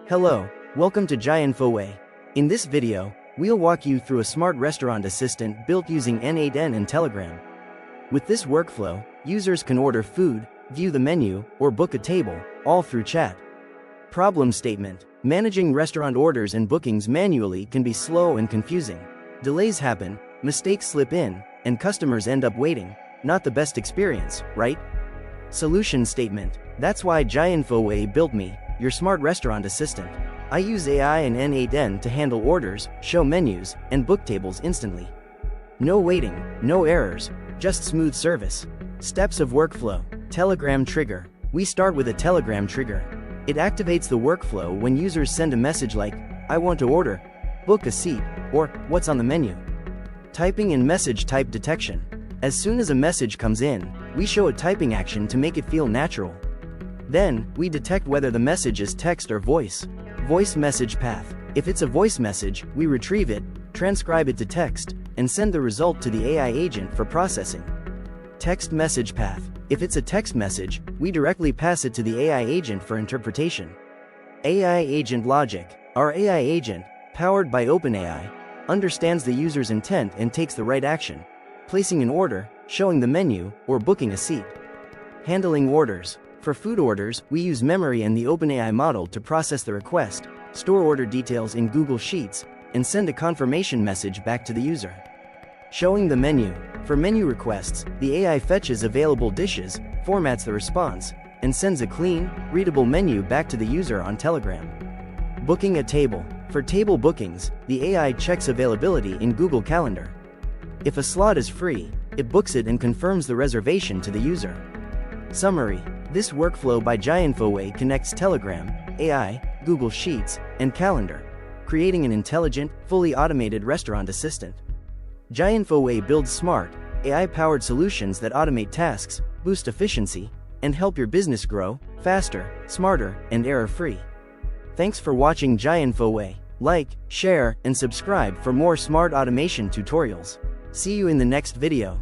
Hello, welcome to Jaiinfoway. In this video, we'll walk you through a smart restaurant assistant built using n8n and Telegram. With this workflow, users can order food, view the menu, or book a table, all through chat. Problem statement: managing restaurant orders and bookings manually can be slow and confusing. Delays happen, mistakes slip in, and customers end up waiting. Not the best experience, right? Solution statement: that's why Jaiinfoway built me, your smart restaurant assistant. I use AI and n8n to handle orders, show menus, and book tables instantly. No waiting, no errors, just smooth service. Steps of workflow. Telegram trigger. We start with a Telegram trigger. It activates the workflow when users send a message like, "I want to order," "book a seat," or "what's on the menu." Typing and message type detection. As soon as a message comes in, we show a typing action to make it feel natural. Then, we detect whether the message is text or voice. Voice message path. If it's a voice message, we retrieve it, transcribe it to text, and send the result to the AI agent for processing. Text message path. If it's a text message, we directly pass it to the AI agent for interpretation. AI agent logic. Our AI agent, powered by OpenAI, understands the user's intent and takes the right action, placing an order, showing the menu, or booking a seat. Handling orders. For food orders, we use memory and the OpenAI model to process the request, store order details in Google Sheets, and send a confirmation message back to the user. Showing the menu. For menu requests, the AI fetches available dishes, formats the response, and sends a clean, readable menu back to the user on Telegram. Booking a table. For table bookings, the AI checks availability in Google Calendar. If a slot is free, it books it and confirms the reservation to the user. Summary. This workflow by Jaiinfoway connects Telegram, AI, Google Sheets, and Calendar, creating an intelligent, fully automated restaurant assistant. Jaiinfoway builds smart, AI-powered solutions that automate tasks, boost efficiency, and help your business grow faster, smarter, and error-free. Thanks for watching Jaiinfoway. Like, share, and subscribe for more smart automation tutorials. See you in the next video.